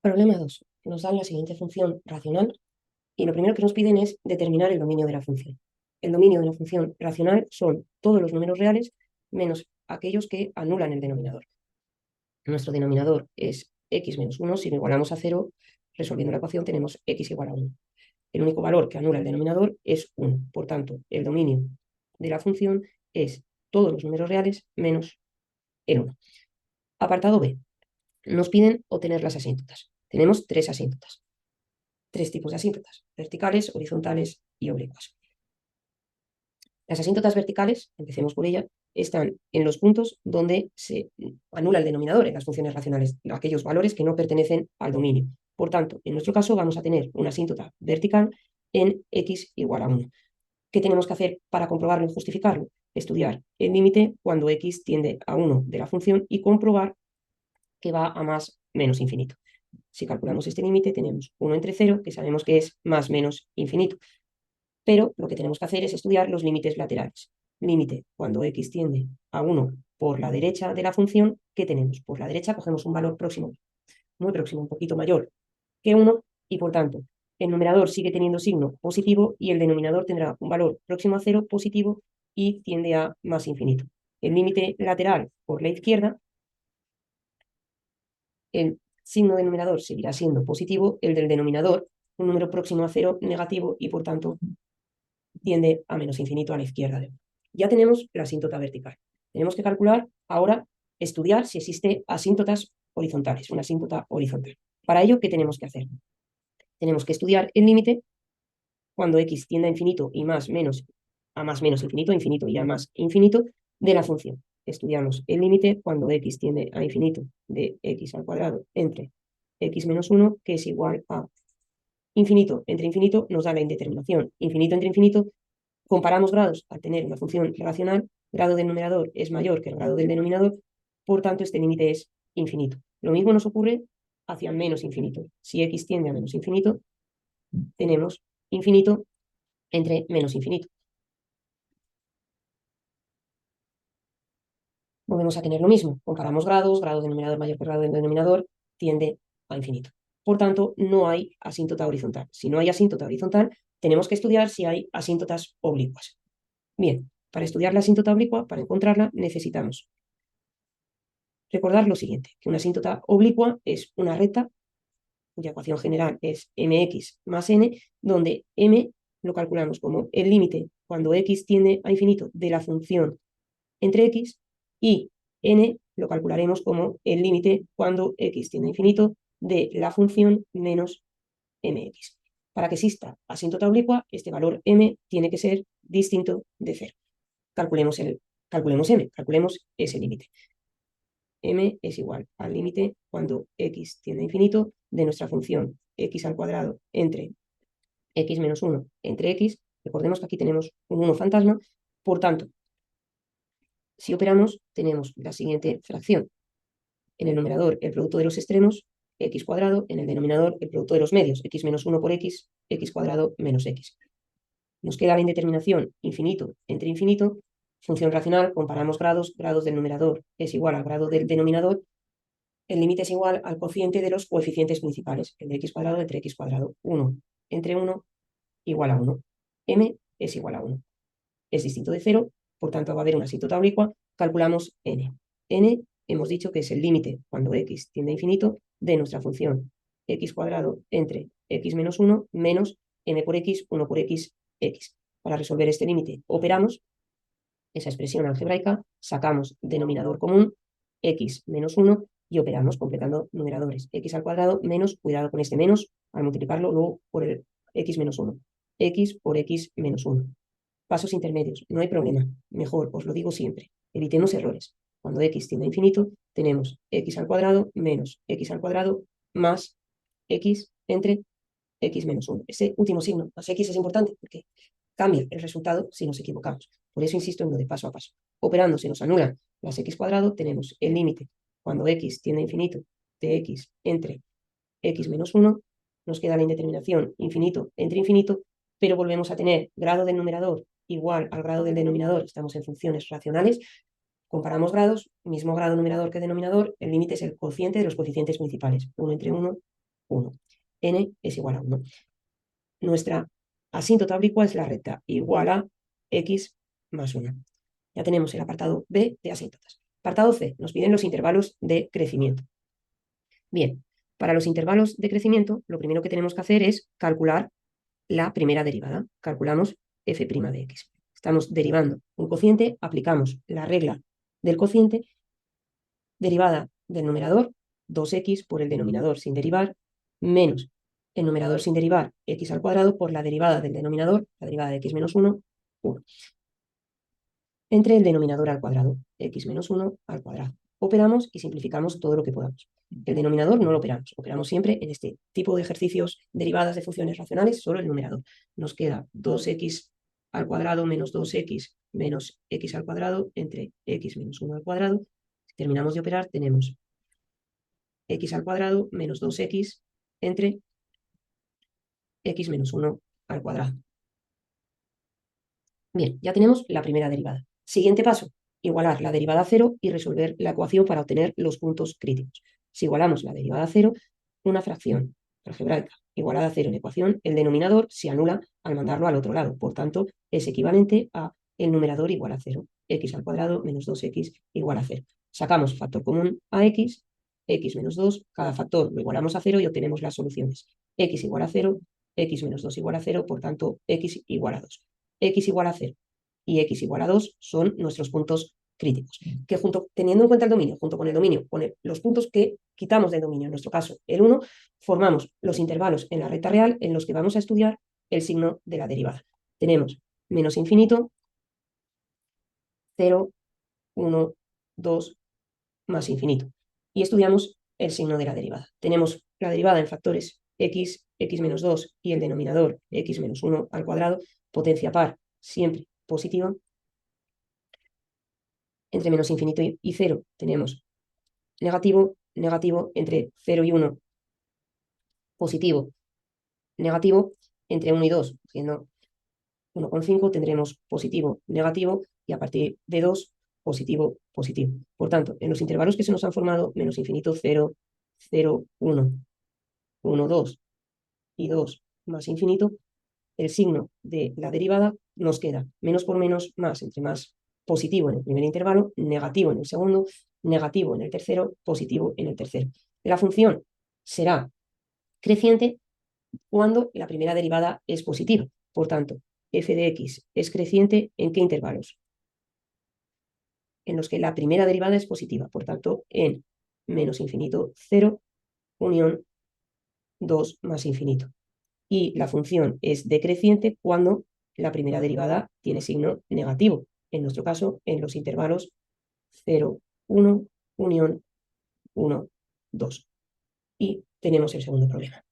Problema 2. Nos dan la siguiente función racional y lo primero que nos piden es determinar el dominio de la función. El dominio de la función racional son todos los números reales menos aquellos que anulan el denominador. Nuestro denominador es x menos 1. Si lo igualamos a 0, resolviendo la ecuación tenemos x igual a 1. El único valor que anula el denominador es 1. Por tanto, el dominio de la función es todos los números reales menos el 1. Apartado B. Nos piden obtener las asíntotas. Tenemos tres asíntotas. Tres tipos de asíntotas: verticales, horizontales y oblicuas. Las asíntotas verticales, empecemos por ella, están en los puntos donde se anula el denominador en las funciones racionales, aquellos valores que no pertenecen al dominio. Por tanto, en nuestro caso vamos a tener una asíntota vertical en x igual a 1. ¿Qué tenemos que hacer para comprobarlo y justificarlo? Estudiar el límite cuando x tiende a 1 de la función y comprobar que va a más menos infinito. Si calculamos este límite, tenemos 1 entre 0, que sabemos que es más menos infinito. Pero lo que tenemos que hacer es estudiar los límites laterales. Límite cuando x tiende a 1 por la derecha de la función, ¿qué tenemos? Por la derecha cogemos un valor próximo, muy próximo, un poquito mayor que 1, y por tanto el numerador sigue teniendo signo positivo y el denominador tendrá un valor próximo a 0 positivo y tiende a más infinito. El límite lateral por la izquierda, el signo del numerador seguirá siendo positivo, el del denominador un número próximo a 0 negativo y por tanto tiende a menos infinito a la izquierda. Ya tenemos la asíntota vertical. Tenemos que calcular ahora, estudiar si existe asíntotas horizontales, una asíntota horizontal. Para ello, ¿qué tenemos que hacer? Tenemos que estudiar el límite cuando x tiende a infinito y más menos infinito y a más infinito de la función. Estudiamos el límite cuando x tiende a infinito de x al cuadrado entre x menos 1, que es igual a infinito entre infinito, nos da la indeterminación. Infinito entre infinito, comparamos grados al tener una función racional, grado del numerador es mayor que el grado del denominador, por tanto este límite es infinito. Lo mismo nos ocurre hacia menos infinito. Si x tiende a menos infinito, tenemos infinito entre menos infinito. Volvemos a tener lo mismo. Comparamos grados, grado del numerador mayor que grado del denominador, tiende a infinito. Por tanto, no hay asíntota horizontal. Si no hay asíntota horizontal, tenemos que estudiar si hay asíntotas oblicuas. Bien, para estudiar la asíntota oblicua, para encontrarla, necesitamos recordar lo siguiente, que una asíntota oblicua es una recta cuya ecuación general es mx más n, donde m lo calculamos como el límite cuando x tiende a infinito de la función entre x, y n lo calcularemos como el límite cuando x tiende a infinito de la función menos mx. Para que exista asíntota oblicua, este valor m tiene que ser distinto de 0. Calculemos m, calculemos ese límite. M es igual al límite cuando x tiende a infinito de nuestra función x al cuadrado entre x menos 1 entre x. Recordemos que aquí tenemos un 1 fantasma, por tanto, si operamos, tenemos la siguiente fracción. En el numerador, el producto de los extremos, x cuadrado; en el denominador, el producto de los medios, x menos 1 por x, x cuadrado menos x. Nos queda la indeterminación infinito entre infinito. Función racional, comparamos grados, grados del numerador es igual al grado del denominador. El límite es igual al cociente de los coeficientes principales, el de x cuadrado entre x cuadrado. 1 entre 1 igual a 1. M es igual a 1. Es distinto de 0, por tanto va a haber una asíntota oblicua. Calculamos n. N hemos dicho que es el límite cuando x tiende a infinito de nuestra función x cuadrado entre x menos 1 menos n por x, 1 por x, x. Para resolver este límite operamos esa expresión algebraica, sacamos denominador común, x menos 1, y operamos completando numeradores. X al cuadrado menos, cuidado con este menos, al multiplicarlo luego por el x menos 1. X por x menos 1. Pasos intermedios, no hay problema. Mejor, os lo digo siempre. Evitemos errores. Cuando x tiende a infinito, tenemos x al cuadrado menos x al cuadrado más x entre x menos 1. Ese último signo, más x, es importante porque cambia el resultado si nos equivocamos. Por eso insisto en lo de paso a paso. Operando se nos anulan las x cuadrado, tenemos el límite cuando x tiende a infinito de x entre x menos 1, nos queda la indeterminación infinito entre infinito, pero volvemos a tener grado del numerador igual al grado del denominador, estamos en funciones racionales, comparamos grados, mismo grado numerador que denominador, el límite es el cociente de los coeficientes principales, 1 entre 1 1. N es igual a 1. Nuestra asíntota oblicua es la recta igual a x más 1. Ya tenemos el apartado B de asíntotas. Apartado C, nos piden los intervalos de crecimiento. Bien, para los intervalos de crecimiento, lo primero que tenemos que hacer es calcular la primera derivada. Calculamos f' de x. Estamos derivando un cociente, aplicamos la regla del cociente, derivada del numerador, 2x por el denominador sin derivar, menos el numerador sin derivar, x al cuadrado, por la derivada del denominador, la derivada de x menos 1, 1. Entre el denominador al cuadrado, x menos 1 al cuadrado. Operamos y simplificamos todo lo que podamos. El denominador no lo operamos siempre en este tipo de ejercicios derivadas de funciones racionales, solo el numerador. Nos queda 2x al cuadrado menos 2x menos x al cuadrado entre x menos 1 al cuadrado. Si terminamos de operar, tenemos x al cuadrado menos 2x entre x menos 1 al cuadrado. Bien, ya tenemos la primera derivada. Siguiente paso, igualar la derivada a 0 y resolver la ecuación para obtener los puntos críticos. Si igualamos la derivada a 0, una fracción algebraica igualada a 0 en ecuación, el denominador se anula al mandarlo al otro lado. Por tanto, es equivalente a el numerador igual a 0. X al cuadrado menos 2x igual a 0. Sacamos factor común a x menos 2, cada factor lo igualamos a 0 y obtenemos las soluciones. X igual a 0, x menos 2 igual a 0, por tanto, x igual a 2. X igual a 0 y x igual a 2 son nuestros puntos críticos, que teniendo en cuenta el dominio, junto con el dominio, con los puntos que quitamos del dominio, en nuestro caso el 1, formamos los intervalos en la recta real en los que vamos a estudiar el signo de la derivada. Tenemos menos infinito, 0, 1, 2, más infinito. Y estudiamos el signo de la derivada. Tenemos la derivada en factores x, x menos 2 y el denominador x menos 1 al cuadrado, potencia par siempre positiva. Entre menos infinito y 0 tenemos negativo, negativo, entre 0 y 1 positivo, negativo, entre 1 y 2, siendo 1,5 tendremos positivo, negativo y a partir de 2 positivo, positivo. Por tanto, en los intervalos que se nos han formado, menos infinito, 0, 0, 1, 1, 2 y 2 más infinito, el signo de la derivada nos queda menos por menos, más, entre más positivo en el primer intervalo, negativo en el segundo, negativo en el tercero, positivo en el tercero. La función será creciente cuando la primera derivada es positiva. Por tanto, f de x es creciente ¿en qué intervalos? En los que la primera derivada es positiva. Por tanto, en menos infinito 0, unión 2 más infinito. Y la función es decreciente cuando la primera derivada tiene signo negativo. En nuestro caso, en los intervalos 0, 1, unión 1, 2. Y tenemos el segundo problema.